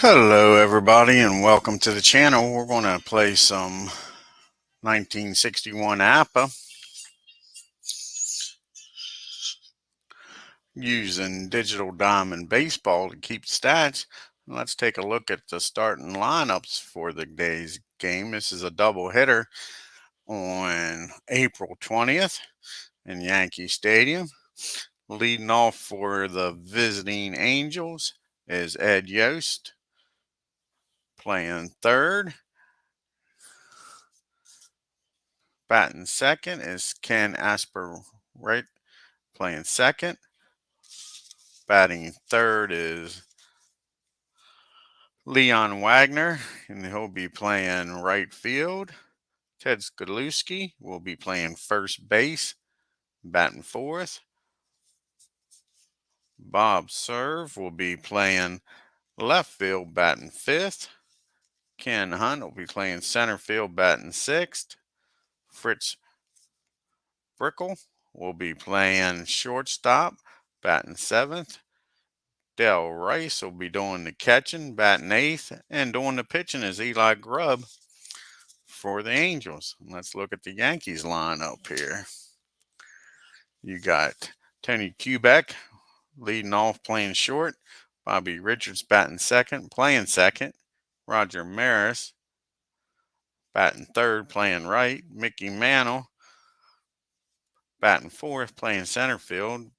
Hello everybody and welcome to the channel. We're going to play some 1961 Appa using Digital Diamond Baseball to keep stats. Let's take a look at the starting lineups for the day's game. This is a double hitter on April 20th in Yankee Stadium. Leading off for the visiting Angels is Ed Yost, playing third. Batting second is Ken Asper, right, playing second. Batting third is Leon Wagner, and he'll be playing right field. Ted Skadlewski will be playing first base, batting fourth. Bob Serve will be playing left field, batting fifth. Ken Hunt will be playing center field, batting sixth. Fritz Brickle will be playing shortstop, batting seventh. Del Rice will be doing the catching, batting eighth, and doing the pitching is Eli Grubb for the Angels. Let's look at the Yankees lineup here. You got Tony Kubek leading off, playing short. Bobby Richards batting second, playing second. Roger Maris batting third, playing right. Mickey Mantle batting fourth, playing center field.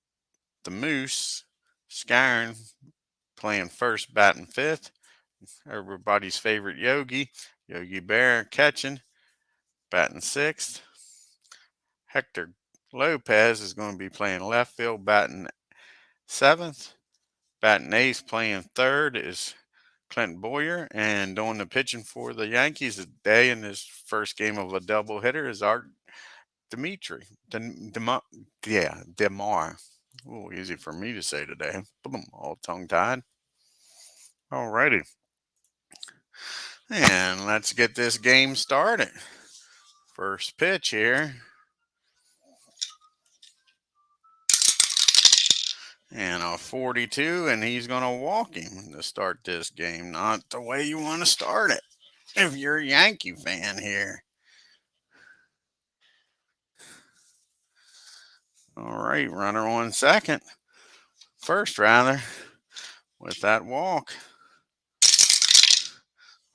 The Moose, Skyron, playing first, batting fifth. Everybody's favorite Yogi Bear, catching, batting sixth. Hector Lopez is going to be playing left field, batting seventh. Batting eighth, playing third, is Clint Boyer. And doing the pitching for the Yankees today in this first game of a doubleheader is Art DITMAR. Ooh, easy for me to say today. Boom, all tongue-tied. Alrighty. And let's get this game started. First pitch here. And a 42, and he's going to walk him to start this game. Not the way you want to start it if you're a Yankee fan here. All right, runner on second. First, rather, with that walk.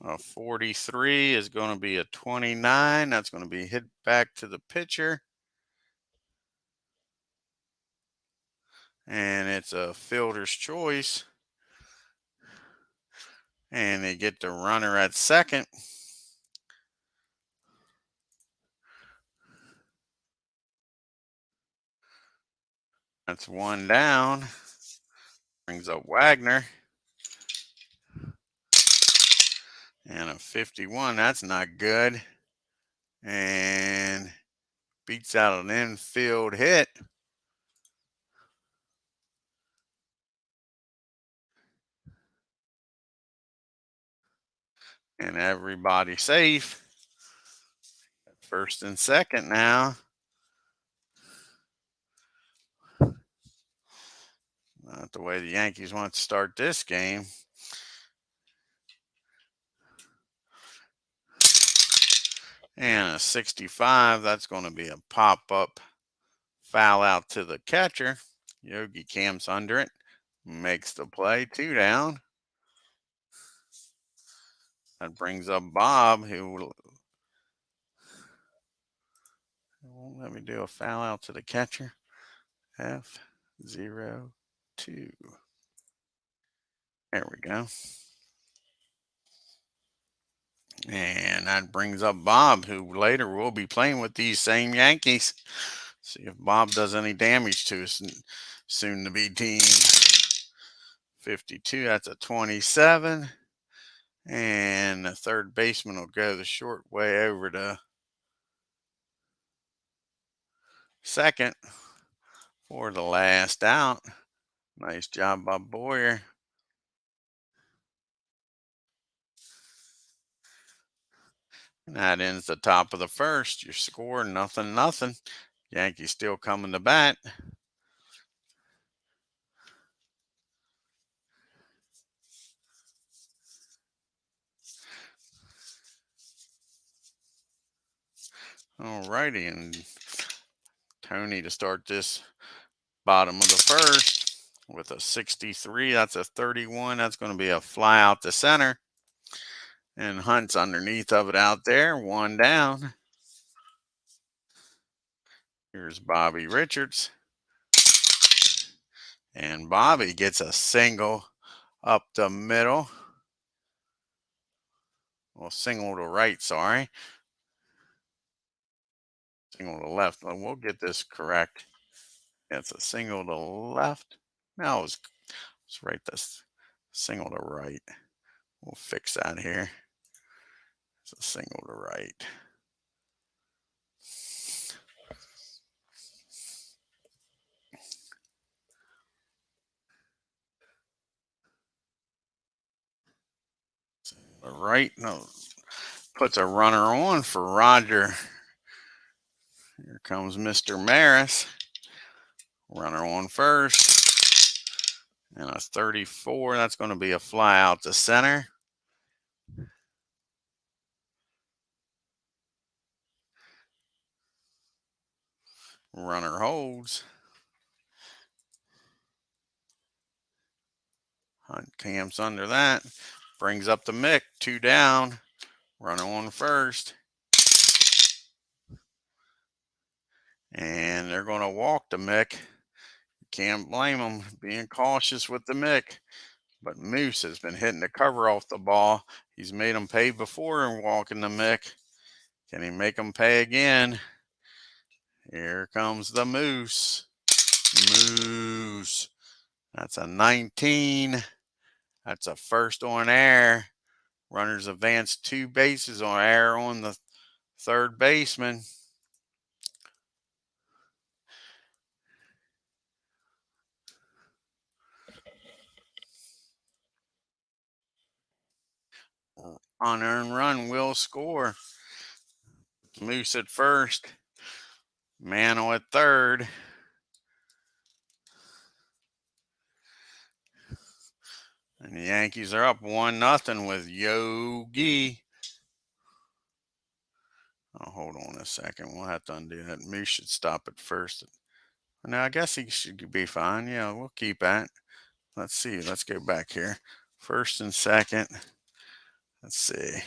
A 43 is going to be a 29. That's going to be hit back to the pitcher. And it's a fielder's choice. And they get the runner at second. That's one down. Brings up Wagner. And a 51, that's not good. And beats out an infield hit. And everybody safe. First and second now. Not the way the Yankees want to start this game. And a 65, that's going to be a pop-up foul out to the catcher. Yogi camps under it, makes the play, 2 down. That brings up Bob, who won't let me do a foul out to the catcher. F02. There we go. And that brings up Bob, who later will be playing with these same Yankees. See if Bob does any damage to his soon-to-be team. 52, that's a 27. And the third baseman will go the short way over to second for the last out. Nice job by Boyer. And that ends the top of the first. Your score, 0-0. Yankees still coming to bat. Alrighty, and Tony to start this bottom of the first with a 63. That's a 31. That's going to be a fly out to center. And Hunt's underneath of it out there. One down. Here's Bobby Richards. And Bobby gets a single up the middle. Well, single to right, sorry. Single to left. Well, we'll get this correct. It's a single to left. No, it's right. This single to right. We'll fix that here. It's a single to right. Right, no, puts a runner on for Roger. Here comes Mr. Maris. Runner on first. And a 34. That's going to be a fly out to center. Runner holds. Hunt camps under that. Brings up the Mick. 2 down. Runner on first. And they're going to walk the Mick. Can't blame them. Being cautious with the Mick. But Moose has been hitting the cover off the ball. He's made them pay before and walking the Mick. Can he make them pay again? Here comes the Moose. Moose. That's a 19. That's a first on air. Runners advance 2 bases on air on the third baseman. Unearned run will score. Moose at first. Mano at third. And the Yankees are up 1-0 with Yogi. Oh, hold on a second. We'll have to undo that. Moose should stop at first. Now, I guess he should be fine. Yeah, we'll keep that. Let's see. Let's go back here. First and second. Let's see.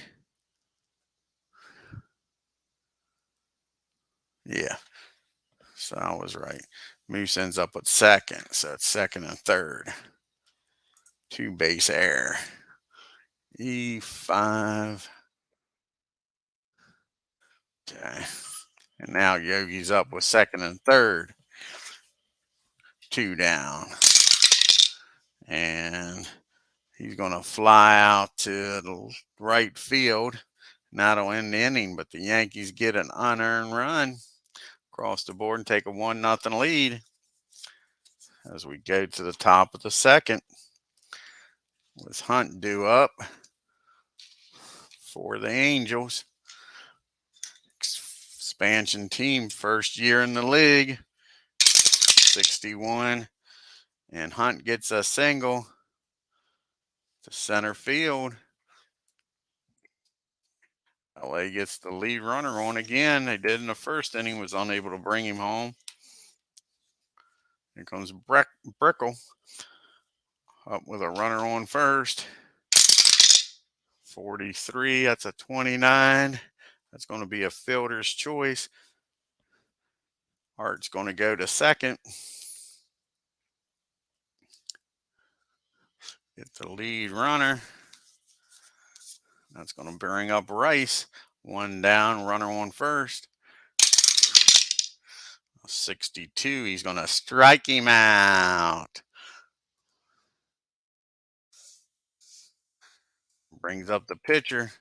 Yeah. So I was right. Moose ends up at second. So it's second and third. 2 base error. E5. Okay. And now Yogi's up with second and third. 2 down. And he's going to fly out to the right field. That'll end the inning, but the Yankees get an unearned run across the board and take a 1-0 lead as we go to the top of the second with Hunt due up for the Angels. Expansion team, first year in the league, 61. And Hunt gets a single to center field. LA gets the lead runner on again. They did in the first inning, was unable to bring him home. Here comes Brickle up with a runner on first. 43, that's a 29. That's going to be a fielder's choice. Art's going to go to second. Get the lead runner. That's going to bring up Rice. 1 down, runner on first. 62, he's going to strike him out. Brings up the pitcher.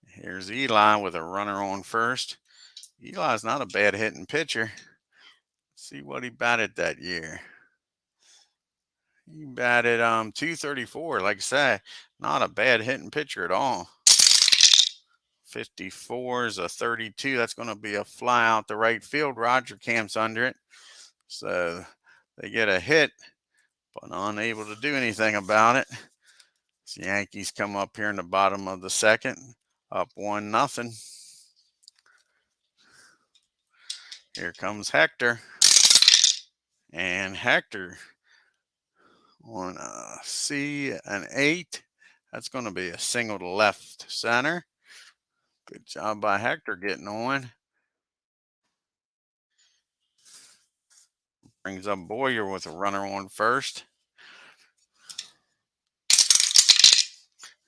Here's Eli with a runner on first. Eli's not a bad hitting pitcher. Let's see what he batted that year. He batted 234. Like I said, not a bad hitting pitcher at all. 54 is a 32. That's going to be a fly out the right field. Roger camps under it. So they get a hit, but unable to do anything about it. The Yankees come up here in the bottom of the second, up 1-0. Here comes Hector. And Hector on a C, an 8. That's going to be a single to left center. Good job by Hector getting on. Brings up Boyer with a runner on first.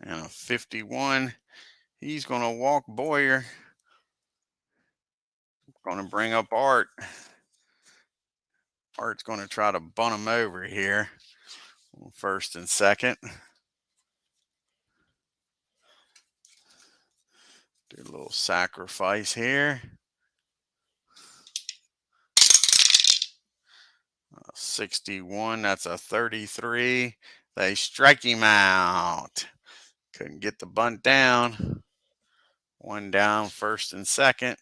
And a 51. He's going to walk Boyer. Going to bring up Art. Art's going to try to bunt him over here. First and second. Do a little sacrifice here. 61, that's a 33. They strike him out. Couldn't get the bunt down. One down, first and second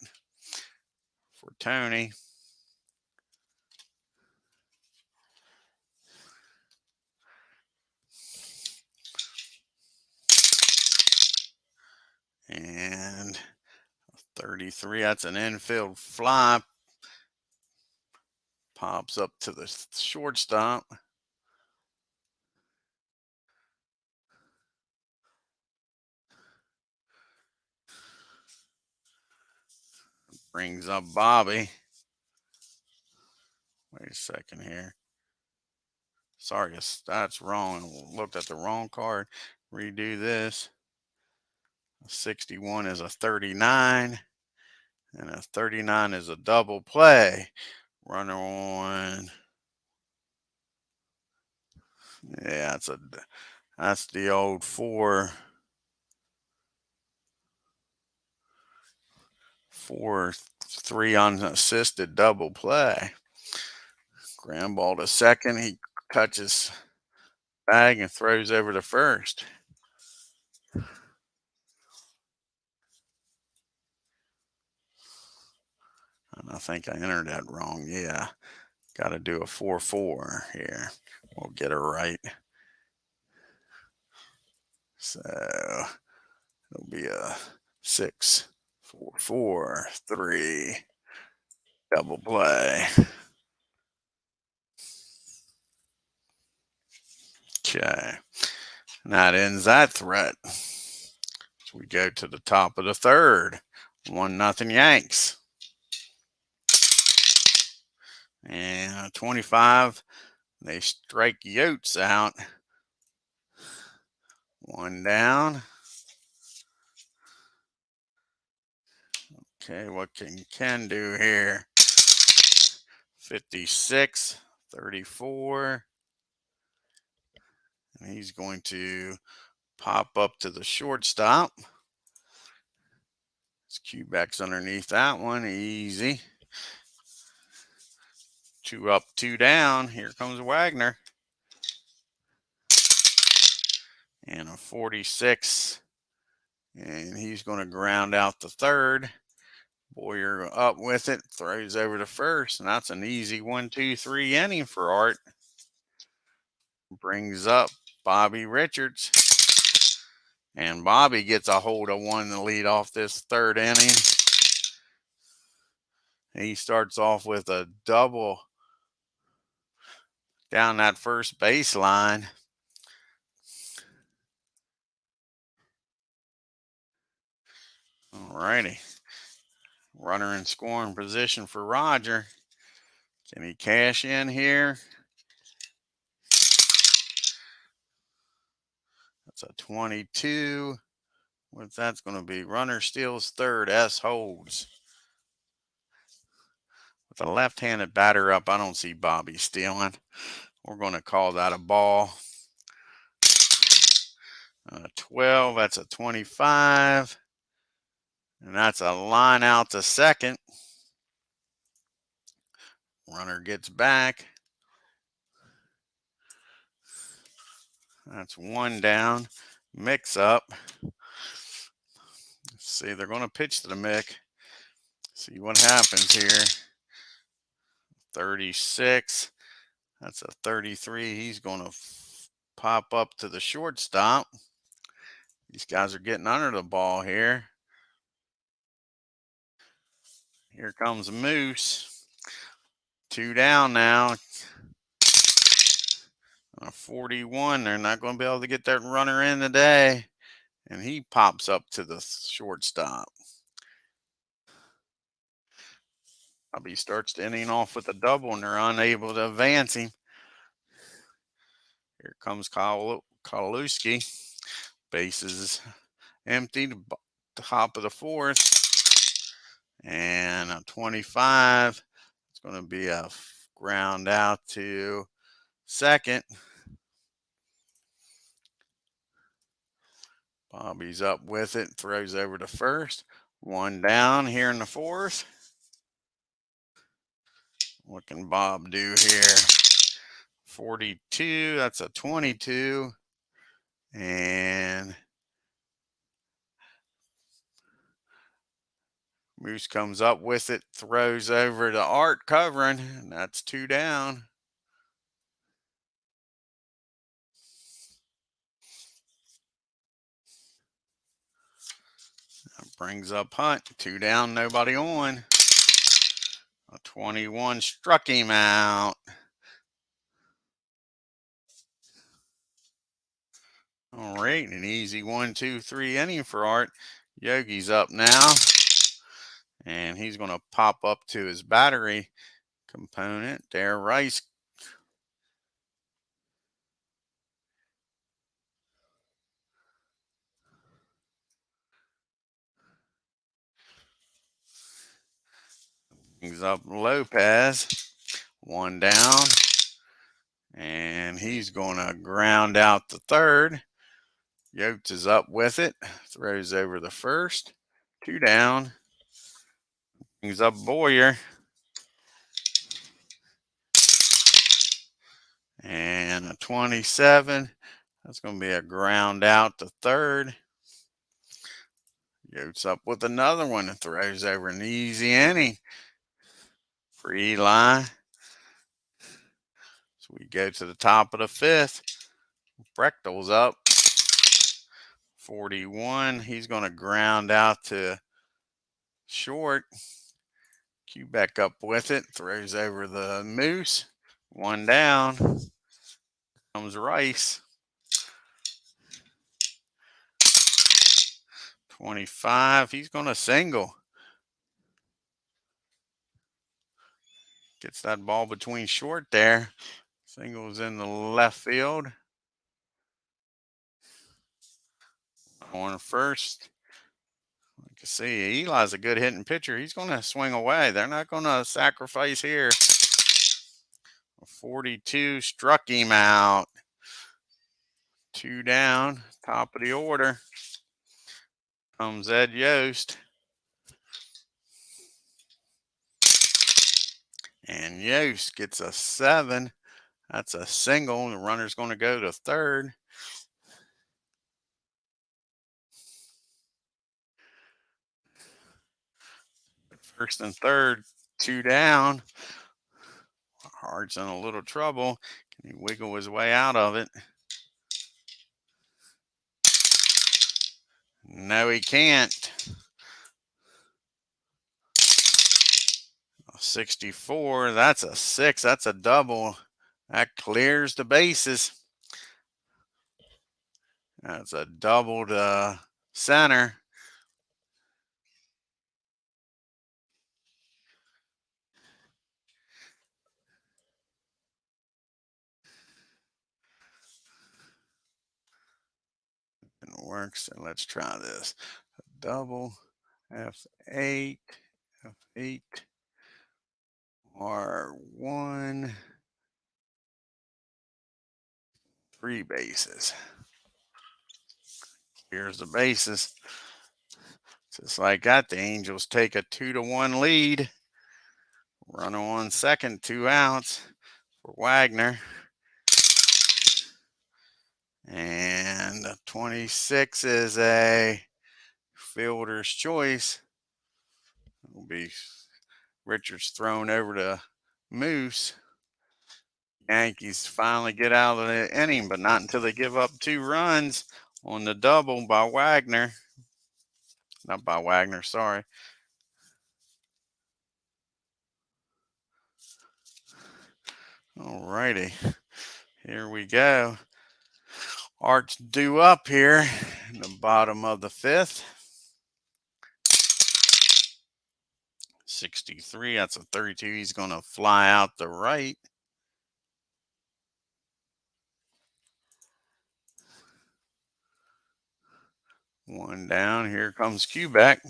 for Tony. And 33, that's an infield fly. Pops up to the shortstop. Brings up Bobby. Wait a second here. Sorry, that's wrong. Looked at the wrong card. Redo this. 61 is a 39. And a 39 is a double play. Runner on. Yeah, that's the old 4-3 unassisted double play. Ground ball to second. He touches bag and throws over to first. And I think I entered that wrong. Yeah, got to do a 4-4 here. We'll get it right. So it'll be a 6-4-4-3 double play. Okay, and that ends that threat. So we go to the top of the third. 1-0 Yanks. And 25, they strike Yotes out. One down. Okay, what can Ken do here? 56, 34. And he's going to pop up to the shortstop. His Quebec's underneath that one. Easy. 2 up, 2 down. Here comes Wagner. And a 46. And he's going to ground out the third. Boyer up with it, throws over to first, and that's an easy 1-2-3 inning for Art. Brings up Bobby Richards. And Bobby gets a hold of one to lead off this third inning. He starts off with a double down that first baseline. All righty. Runner in scoring position for Roger. Can he cash in here? That's a 22. What that's going to be? Runner steals third. S holds. With a left-handed batter up, I don't see Bobby stealing. We're going to call that a ball. 12, that's a 25. And that's a line out to second. Runner gets back. That's one down. Mix up. Let's see, they're going to pitch to the Mick. See what happens here. 36. That's a 33. He's going to pop up to the shortstop. These guys are getting under the ball here. Here comes Moose. 2 down now. On a 41, they're not going to be able to get that runner in today. And he pops up to the shortstop. He starts the inning off with a double, and they're unable to advance him. Here comes Kowalewski. Bases empty. Top of the fourth. And a 25. It's going to be a ground out to second. Bobby's up with it. Throws over to first. 1 down here in the fourth. What can Bob do here? 42. That's a 22. And Moose comes up with it, throws over to Art covering, and that's 2 down. That brings up Hunt. 2 down, nobody on. A 21 struck him out. All right, an easy 1, 2, 3 inning for Art. Yogi's up now, and he's going to pop up to his battery component. There, Rice. Brings up Lopez. 1 down, and he's going to ground out the third. Yotes is up with it, throws over the first. 2 down. Brings up Boyer. And a 27. That's going to be a ground out to third. Yotes up with another one and throws over an easy inning for Eli. So we go to the top of the fifth. Brechtel's up. 41. He's going to ground out to short. Quebec up with it. Throws over the Moose. 1 down. Comes Rice. 25. He's going to single. Gets that ball between short there. Singles in the left field. On first. You can see Eli's a good hitting pitcher. He's going to swing away. They're not going to sacrifice here. 42 struck him out. 2 down. Top of the order. Comes Ed Yost. And Yost gets a 7. That's a single. The runner's going to go to third. First and third, 2 down. Hart's in a little trouble. Can he wiggle his way out of it? No, he can't. 64. That's a 6. That's a double. That clears the bases. That's a double to center. It works. And let's try this. A double. F8. F8. R1. 3 bases. Here's the bases. Just like that, the Angels take a 2-1 lead. Runner on second, 2 outs for Wagner. And 26 is a fielder's choice. It'll be Richards thrown over to Moose. Yankees finally get out of the inning, but not until they give up 2 runs on the double by Wagner. Not by Wagner, sorry. All righty. Here we go. Art's due up here in the bottom of the fifth. 63. That's a 32. He's going to fly out the right. One down. Here comes Quebec.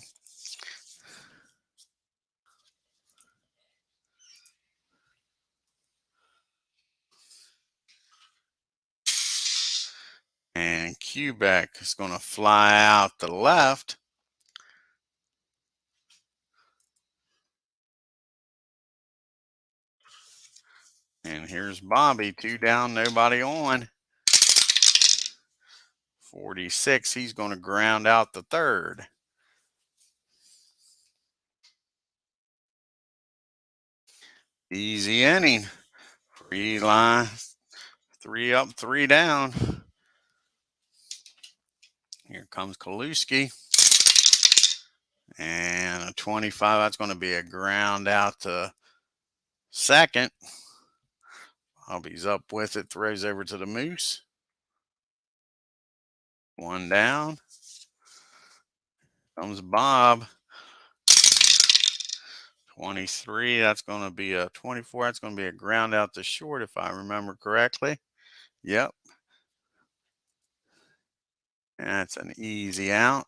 And Quebec is going to fly out the left. And here's Bobby. 2 down, nobody on. 46. He's going to ground out the third. Easy inning. Free line. 3 up, 3 down. Here comes Kaluski. And a 25. That's going to be a ground out to second. Bobby's up with it. Throws over to the Moose. 1 down. Comes Bob. 23. That's going to be a 24. That's going to be a ground out to short if I remember correctly. Yep. That's an easy out.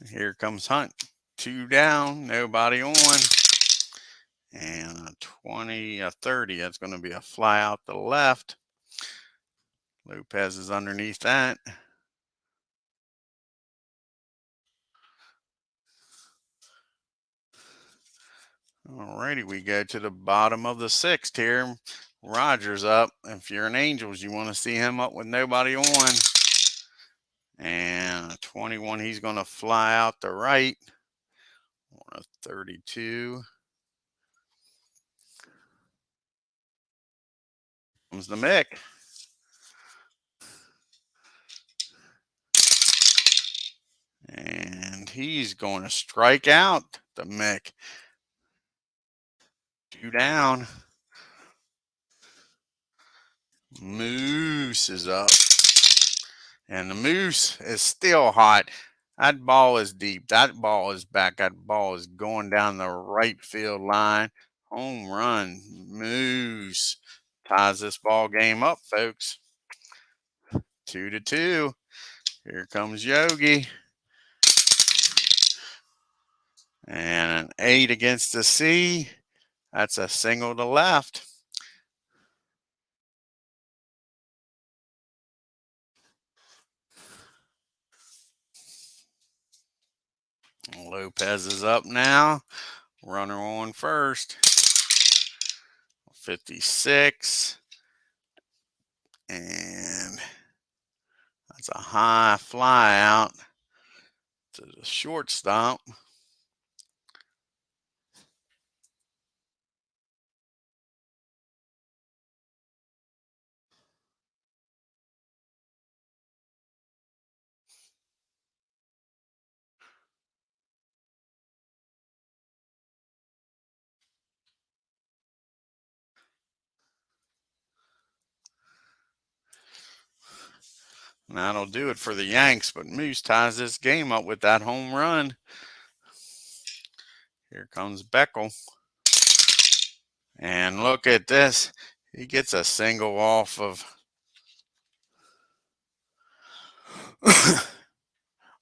Here comes Hunt. 2 down, nobody on. And a 20, a 30. That's going to be a fly out the left. Lopez is underneath that. Alrighty, we go to the bottom of the sixth here. Rogers up. If you're an Angels, you want to see him up with nobody on. And a 21, he's going to fly out the right. A 32. Comes the Mick. And he's going to strike out the Mick. 2 down. Moose is up. And the Moose is still hot. That ball is deep. That ball is back. That ball is going down the right field line. Home run. Moose ties this ball game up, folks. 2-2. Here comes Yogi. And an 8 against the C. That's a single to left. Lopez is up now. Runner on first. 56. And that's a high fly out to the shortstop. And that'll do it for the Yanks, but Moose ties this game up with that home run. Here comes Beckel. And look at this. He gets a single off of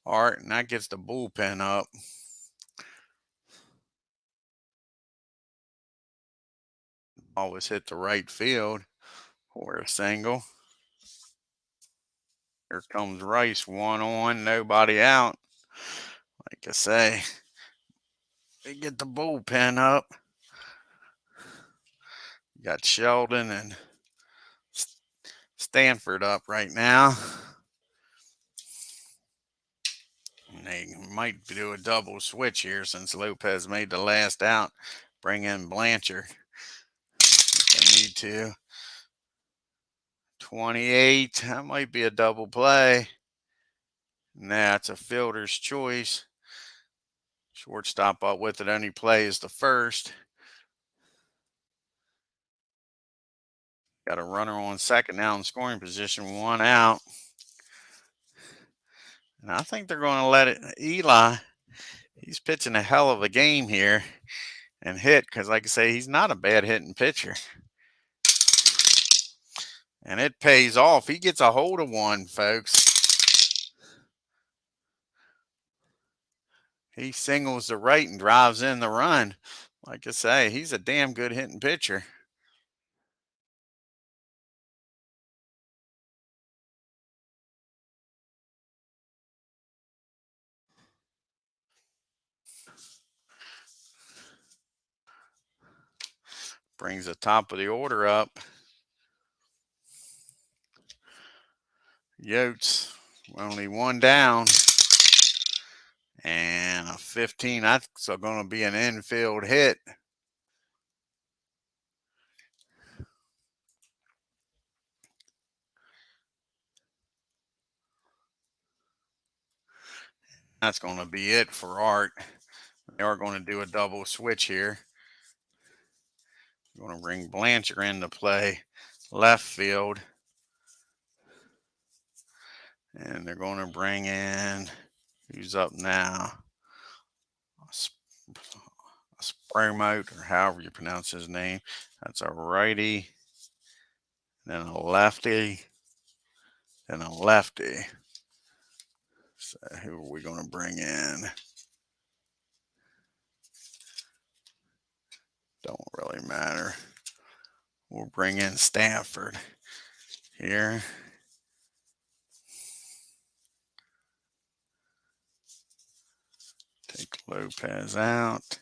Art, and that gets the bullpen up. Always hit the right field for a single. Here comes Rice, 1 on, nobody out. Like I say, they get the bullpen up. Got Sheldon and Stanford up right now. And they might do a double switch here since Lopez made the last out. Bring in Blanchard if they need to. 28, that might be a double play. Nah, it's a fielder's choice. Shortstop up with it, only plays the first. Got a runner on second now in scoring position, 1 out. And I think they're going to let it. Eli, he's pitching a hell of a game here and hit because, like I say, he's not a bad hitting pitcher. And it pays off. He gets a hold of one, folks. He singles to right and drives in the run. Like I say, he's a damn good hitting pitcher. Brings the top of the order up. Yotes, only 1 down. And a 15. That's going to be an infield hit. That's going to be it for Art. They are going to do a double switch here. Going to bring Blanchard into play left field. And they're going to bring in, who's up now? A Spromote, or however you pronounce his name. That's a righty, then a lefty, then a lefty. So who are we going to bring in? Don't really matter. We'll bring in Stanford here. Take Lopez out.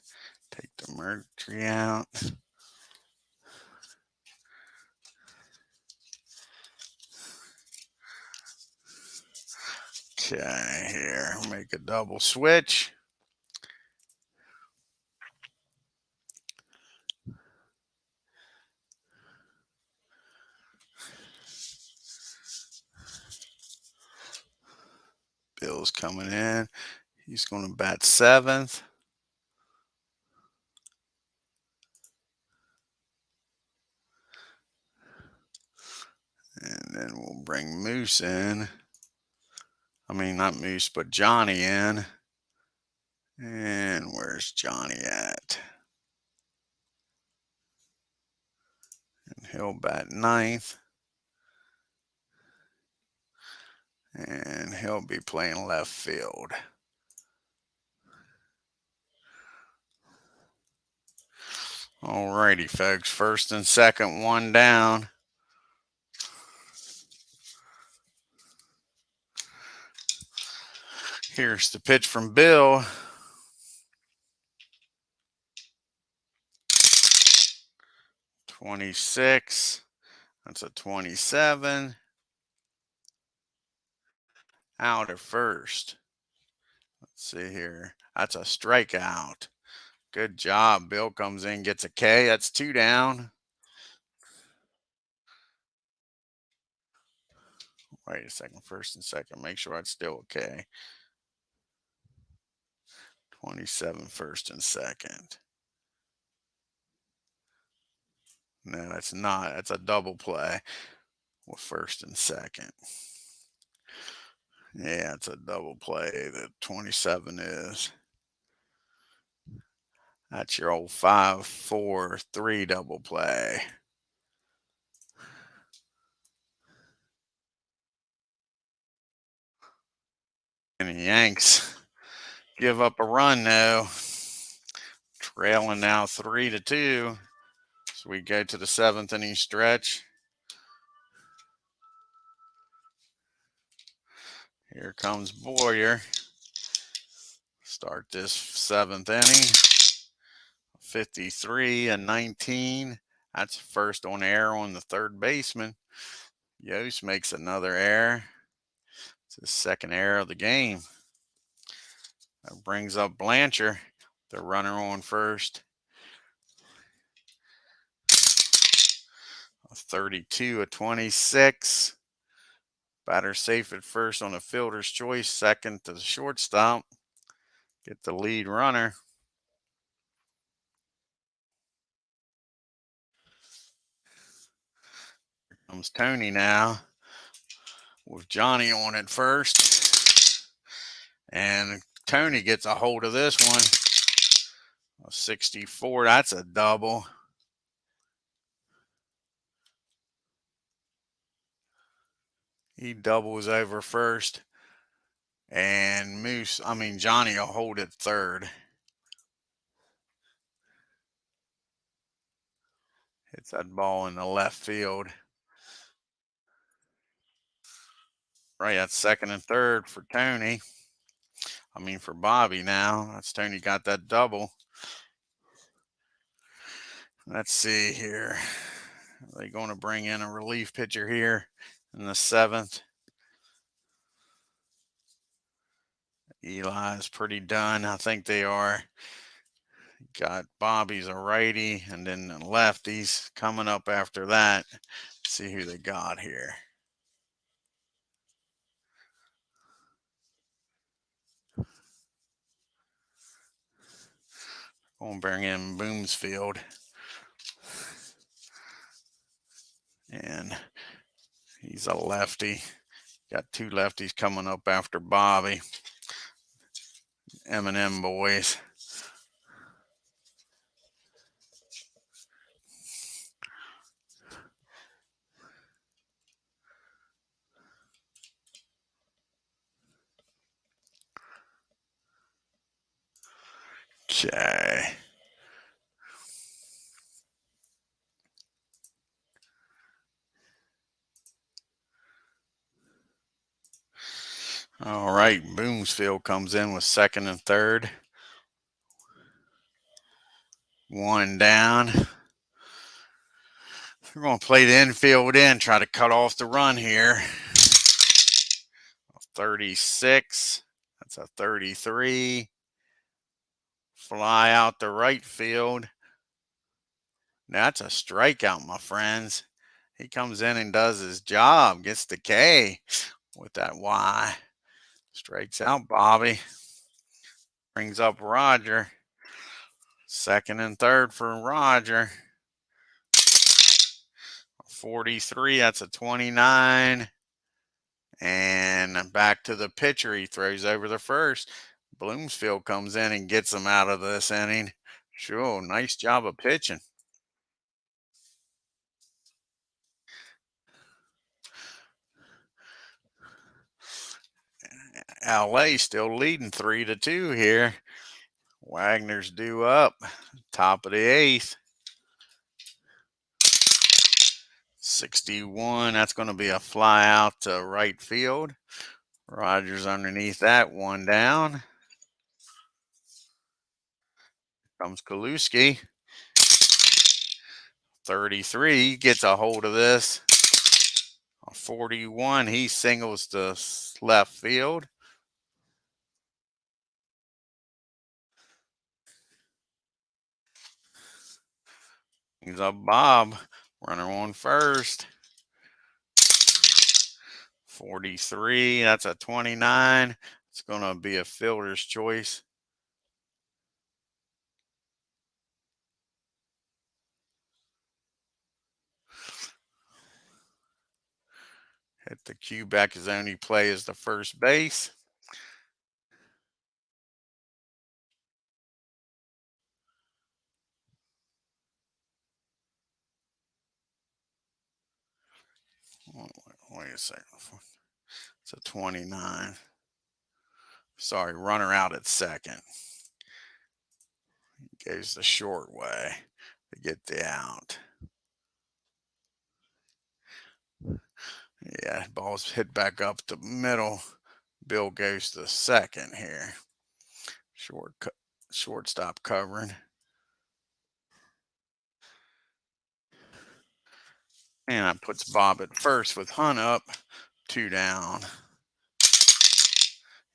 Take the Mercury out. Okay, here, make a double switch. Bill's coming in. He's going to bat 7th. And then we'll bring Moose in. I mean, not Moose, but Johnny in. And where's Johnny at? And he'll bat 9th. And he'll be playing left field. Alrighty, folks. First and second, 1 down. Here's the pitch from Bill. .26. That's a 27. Out at first. Let's see here. That's a strikeout. Good job. Bill comes in, gets a K. That's 2 down. Wait a second. First and second. Make sure it's still okay. 27 first and second. No, that's not. That's a double play with first and second. Yeah, it's a double play that 27 is. That's your old 5-4-3 double play. And the Yanks give up a run now. Trailing now 3-2. So we go to the 7th inning stretch. Here comes Boyer. Start this 7th inning. 53 and 19. That's first on error on the third baseman. Yost makes another error. It's his second error of the game. That brings up Blanchard, the runner on first. A 32-26. Batter safe at first on a fielder's choice, second to the shortstop. get the lead runner. Here comes Tony now with Johnny on it first. And Tony gets a hold of this one. A 64, that's a double. He doubles over first. And Johnny will hold it third. Hits that ball in the left field. Right at second and third for Tony. For Bobby now. That's Tony got that double. Let's see here. Are they going to bring in a relief pitcher here in the seventh? Eli's pretty done. I think they are. Got Bobby's a righty, and then the lefties coming up after that. Let's see who they got here. Going to bring in Boomsfield. And he's a lefty. Got two lefties coming up after Bobby. M&M boys. Okay. All right, Boomsfield comes in with second and third. One down. We're going to play the infield in, try to cut off the run here. 36. That's a 33. Fly out to right field. That's a strikeout, my friends. He comes in and does his job. Gets the K with that Y. Strikes out Bobby. Brings up Roger. Second and third for Roger. 43. That's a 29. And back to the pitcher. He throws over the first. Bloomsfield comes in and gets him out of this inning. Sure, nice job of pitching. LA still leading 3-2 here. Wagner's due up. Top of the eighth. 61. That's going to be a fly out to right field. Rogers underneath that, one down. Comes Kaluski. 33 gets a hold of this. 41, he singles to left field. He's up Bob. Runner on first. 43, that's a 29. It's going to be a fielder's choice. Hit the cue back. His only play is the first base. Wait a second. It's a 29. Sorry, runner out at second. Goes the short way to get the out. Yeah, ball's hit back up the middle. Bill goes to second here. Shortstop covering. And that puts Bob at first with Hunt up. 2 down.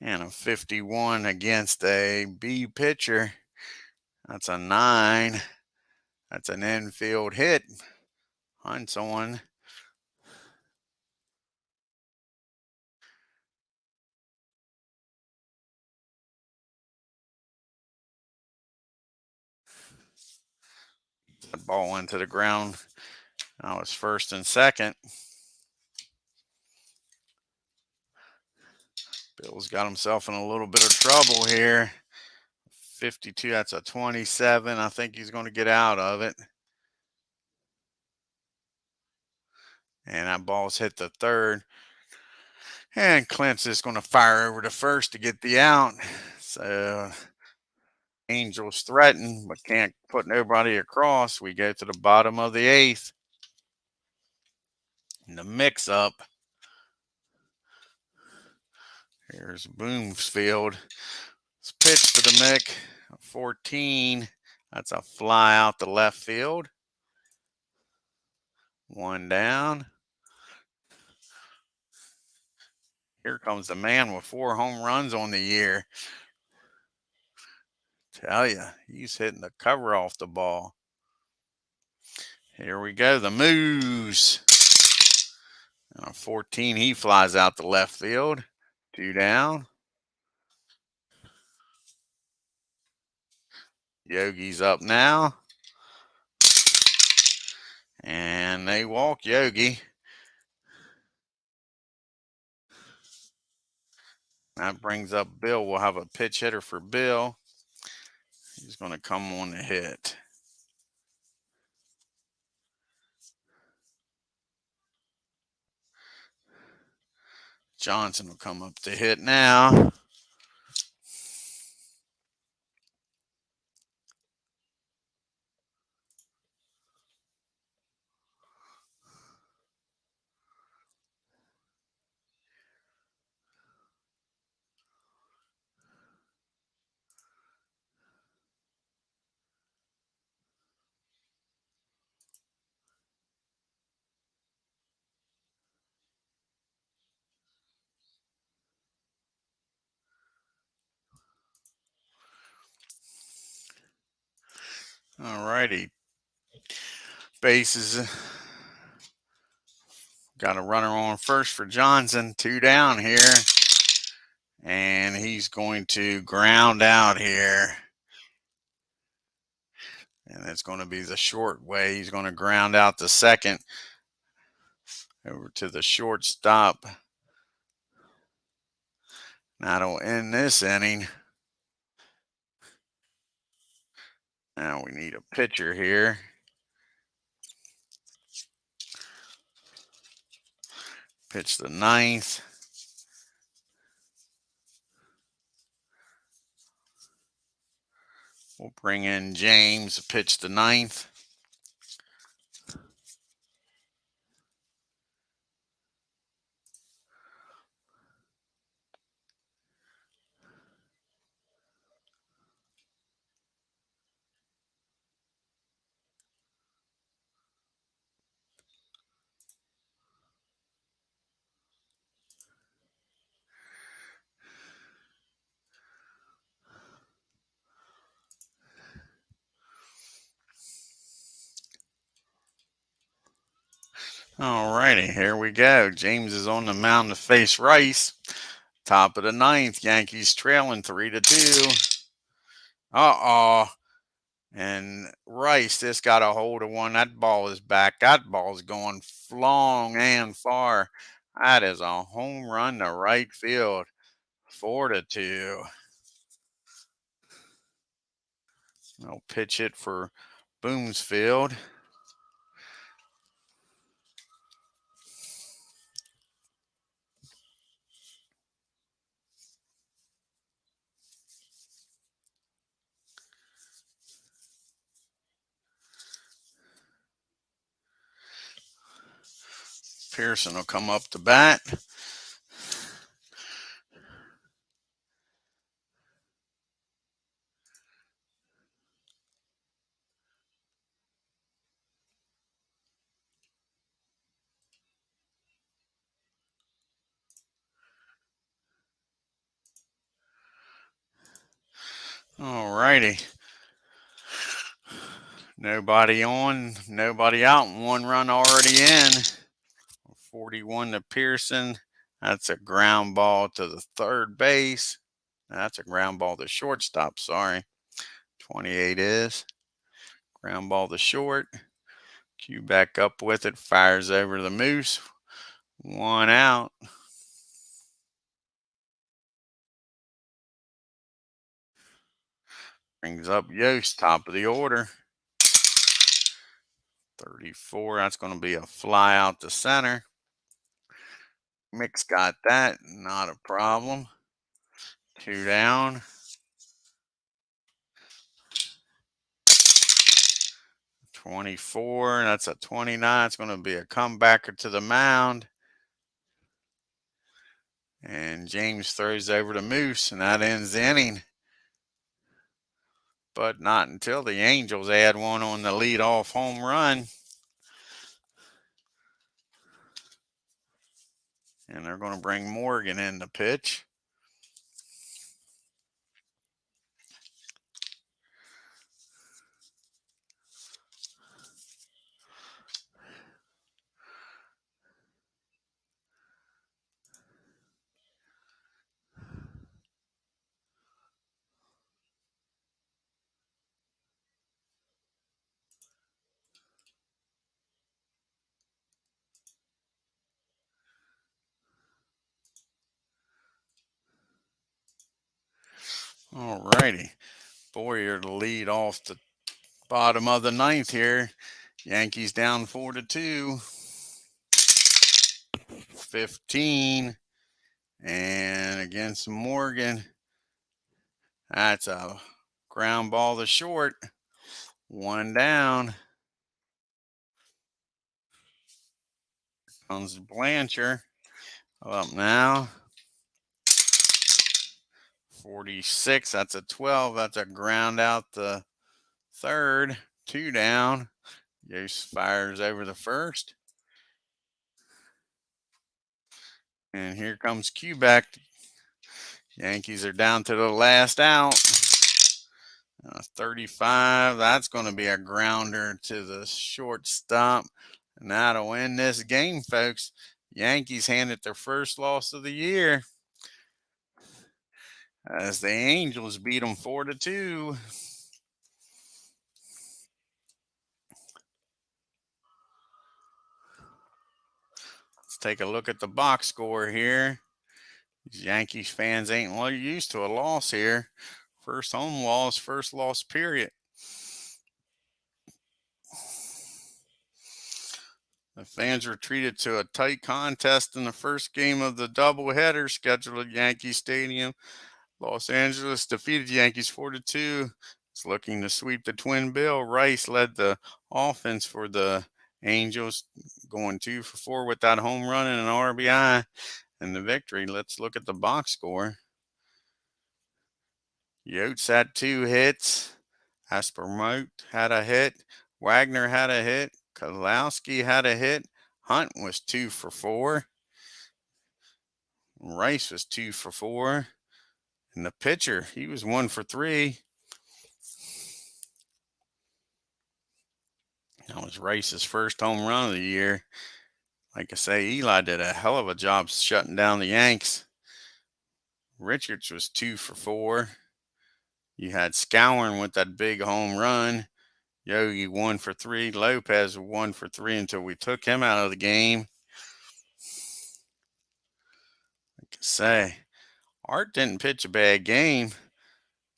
And a 51 against a B pitcher. That's a 9. That's an infield hit. Hunt's on. The ball went to the ground. I was first and second. Bill's got himself in a little bit of trouble here. 52, that's a 27. I think he's going to get out of it. And that ball's hit the third. And Clint's just going to fire over to first to get the out. So Angels threaten, but can't put nobody across. We go to the bottom of the eighth. In the mix-up. Here's Boomsfield. It's pitch to the Mick. 14. That's a fly out the left field. One down. Here comes the man with 4 home runs on the year. Tell you, he's hitting the cover off the ball. Here we go, the Moose. And on 14, he flies out the left field. 2 down. Yogi's up now. And they walk Yogi. That brings up Bill. We'll have a pitch hitter for Bill. He's going to come on the hit. Johnson will come up to hit now. All righty. Bases. Got a runner on first for Johnson. 2 down here. And he's going to ground out here. And it's going to be the short way. He's going to ground out the second over to the shortstop. That'll end this inning. Now we need a pitcher here. Pitch the ninth. We'll bring in James, pitch the ninth. All righty, here we go. James is on the mound to face Rice. Top of the ninth, Yankees trailing 3-2. And Rice just got a hold of one. That ball is back. That ball is going long and far. That is a home run to right field. 4-2. No pitch hit for Boomsfield. Pearson will come up to bat. All righty. Nobody on, nobody out, and 1 run already in. 41 to Pearson. That's a ground ball to the third base. That's a ground ball to shortstop, sorry. 28 is. Ground ball to short. Cue back up with it. Fires over the Moose. 1 out. Brings up Yost, top of the order. 34. That's going to be a fly out to center. Mick's got that. Not a problem. 2 down. 24. That's a 29. It's going to be a comebacker to the mound. And James throws over to Moose, and that ends the inning. But not until the Angels add one on the leadoff home run. And they're going to bring Morgan in to pitch. All righty. Boyer to lead off the bottom of the ninth here. Yankees down 4-2. 15. And against Morgan, that's a ground ball to short. 1 down. Comes Blanchard. Up now. 46. That's a 12. That's a ground out the third. 2 down. Yost fires over the first. And here comes Q back. Yankees are down to the last out. 35. That's going to be a grounder to the shortstop. And that'll end this game, folks. Yankees handed their first loss of the year as the Angels beat them 4-2. Let's take a look at the box score here. These Yankees fans ain't used to a loss here. First home loss, first loss period. The fans were treated to a tight contest in the first game of the doubleheader scheduled at Yankee Stadium. Los Angeles defeated the Yankees 4-2. It's looking to sweep the twin bill. Rice led the offense for the Angels, going 2 for 4 with that home run and an RBI and the victory. Let's look at the box score. Yost had 2 hits. Aspermote had a hit. Wagner had a hit. Kalowski had a hit. Hunt was 2 for 4. Rice was 2 for 4. And the pitcher, he was 1 for 3. That was Rice's first home run of the year. Like I say, Eli did a hell of a job shutting down the Yanks. Richards was 2 for 4. You had Skowron with that big home run. Yogi 1 for 3. Lopez 1 for 3 until we took him out of the game. Like I say, Art didn't pitch a bad game,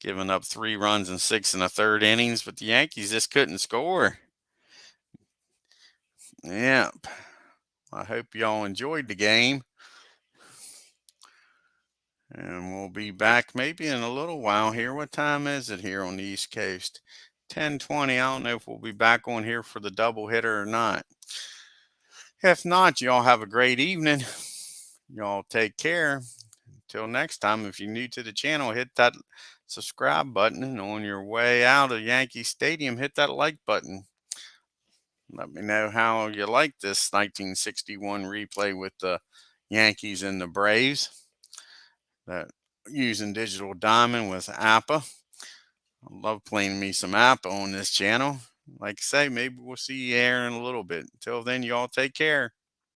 giving up 3 runs in 6 1/3 innings, but the Yankees just couldn't score. Yep. I hope y'all enjoyed the game. And we'll be back maybe in a little while here. What time is it here on the East Coast? 10:20. I don't know if we'll be back on here for the doubleheader or not. If not, y'all have a great evening. Y'all take care. Until next time, if you're new to the channel, hit that subscribe button. And on your way out of Yankee Stadium, hit that like button. Let me know how you like this 1961 replay with the Yankees and the Braves. That using Digital Diamond with Appa. I love playing me some Appa on this channel. Like I say, maybe we'll see you here in a little bit. Until then, y'all take care.